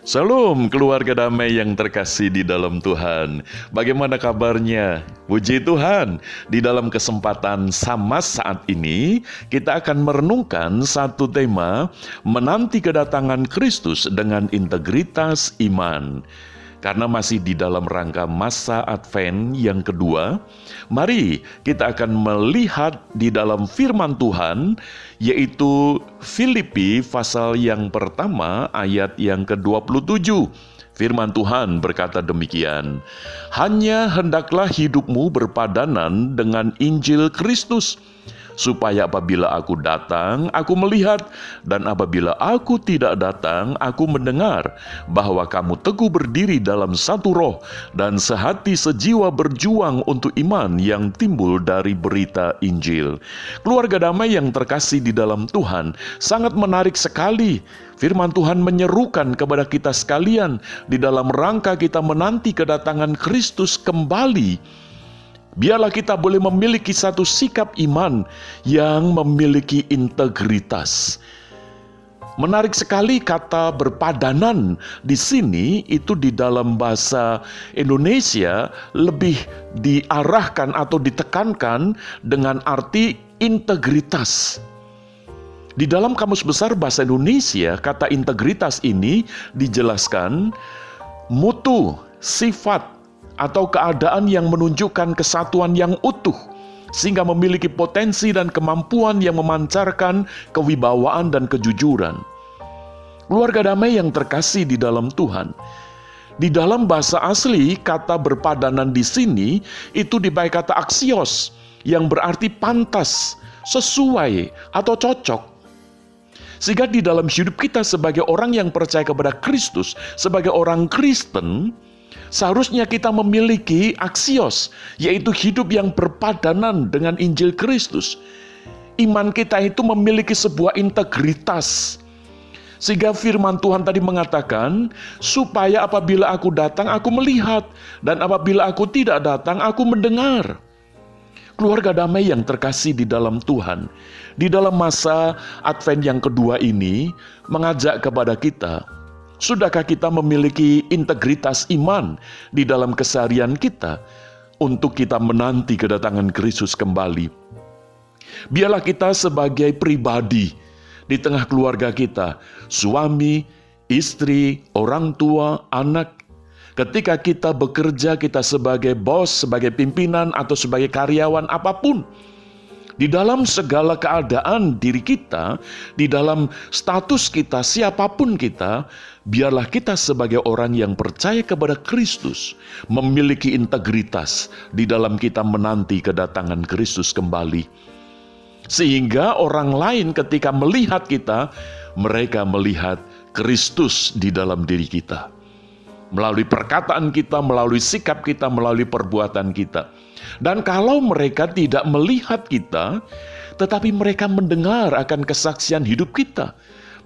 Salam keluarga damai yang terkasih di dalam Tuhan. Bagaimana kabarnya? Puji Tuhan, di dalam kesempatan sama saat ini kita akan merenungkan satu tema, menanti kedatangan Kristus dengan integritas iman. Karena masih di dalam rangka masa Advent yang kedua, mari kita akan melihat di dalam firman Tuhan, yaitu Filipi pasal yang pertama ayat yang ke-27. Firman Tuhan berkata demikian, "Hanya hendaklah hidupmu berpadanan dengan Injil Kristus, supaya apabila aku datang, aku melihat, dan apabila aku tidak datang, aku mendengar, bahwa kamu teguh berdiri dalam satu roh, dan sehati sejiwa berjuang untuk iman yang timbul dari berita Injil." Keluarga damai yang terkasih di dalam Tuhan, sangat menarik sekali. Firman Tuhan menyerukan kepada kita sekalian, di dalam rangka kita menanti kedatangan Kristus kembali, biarlah kita boleh memiliki satu sikap iman yang memiliki integritas. Menarik sekali kata berpadanan di sini, itu di dalam bahasa Indonesia lebih diarahkan atau ditekankan dengan arti integritas. Di dalam Kamus Besar Bahasa Indonesia, kata integritas ini dijelaskan mutu, sifat, atau keadaan yang menunjukkan kesatuan yang utuh, sehingga memiliki potensi dan kemampuan yang memancarkan kewibawaan dan kejujuran. Keluarga damai yang terkasih di dalam Tuhan, di dalam bahasa asli kata berpadanan di sini itu dipakai kata aksios, yang berarti pantas, sesuai, atau cocok. Sehingga di dalam hidup kita sebagai orang yang percaya kepada Kristus, sebagai orang Kristen, seharusnya kita memiliki aksios, yaitu hidup yang berpadanan dengan Injil Kristus. Iman kita itu memiliki sebuah integritas. Sehingga firman Tuhan tadi mengatakan, supaya apabila aku datang, aku melihat, dan apabila aku tidak datang, aku mendengar. Keluarga damai yang terkasih di dalam Tuhan, di dalam masa Advent yang kedua ini, mengajak kepada kita, sudahkah kita memiliki integritas iman di dalam keseharian kita untuk kita menanti kedatangan Kristus kembali? Biarlah kita sebagai pribadi di tengah keluarga kita, suami, istri, orang tua, anak, ketika kita bekerja, kita sebagai bos, sebagai pimpinan, atau sebagai karyawan apapun, di dalam segala keadaan diri kita, di dalam status kita, siapapun kita, biarlah kita sebagai orang yang percaya kepada Kristus, memiliki integritas di dalam kita menanti kedatangan Kristus kembali. Sehingga orang lain ketika melihat kita, mereka melihat Kristus di dalam diri kita. Melalui perkataan kita, melalui sikap kita, melalui perbuatan kita. Dan kalau mereka tidak melihat kita, tetapi mereka mendengar akan kesaksian hidup kita,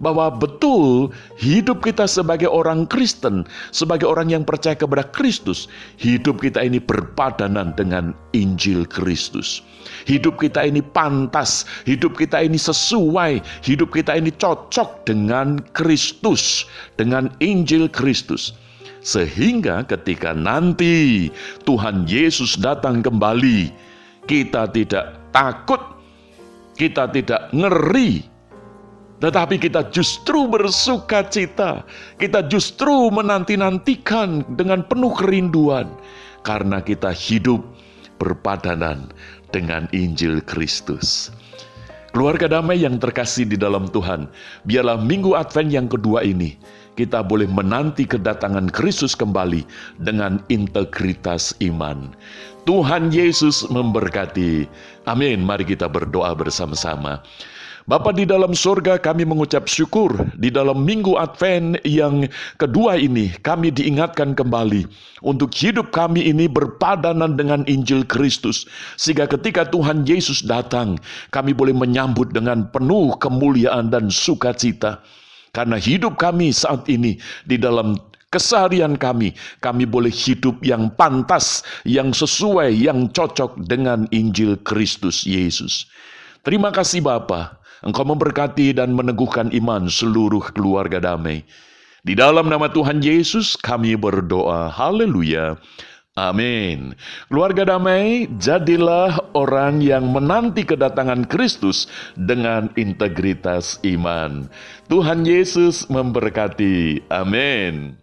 bahwa betul hidup kita sebagai orang Kristen, sebagai orang yang percaya kepada Kristus, hidup kita ini berpadanan dengan Injil Kristus. Hidup kita ini pantas, hidup kita ini sesuai, hidup kita ini cocok dengan Kristus, dengan Injil Kristus. Sehingga ketika nanti Tuhan Yesus datang kembali, kita tidak takut, kita tidak ngeri, tetapi kita justru bersuka cita, kita justru menanti-nantikan dengan penuh kerinduan, karena kita hidup berpadanan dengan Injil Kristus. Keluarga damai yang terkasih di dalam Tuhan, biarlah minggu Advent yang kedua ini, kita boleh menanti kedatangan Kristus kembali dengan integritas iman. Tuhan Yesus memberkati. Amin. Mari kita berdoa bersama-sama. Bapa di dalam surga, kami mengucap syukur di dalam minggu Advent yang kedua ini, kami diingatkan kembali untuk hidup kami ini berpadanan dengan Injil Kristus, sehingga ketika Tuhan Yesus datang, kami boleh menyambut dengan penuh kemuliaan dan sukacita. Karena hidup kami saat ini di dalam keseharian kami boleh hidup yang pantas, yang sesuai, yang cocok dengan Injil Kristus Yesus. Terima kasih Bapa, Engkau memberkati dan meneguhkan iman seluruh keluarga damai. Di dalam nama Tuhan Yesus kami berdoa. Haleluya. Amin. Keluarga damai, jadilah orang yang menanti kedatangan Kristus dengan integritas iman. Tuhan Yesus memberkati. Amin.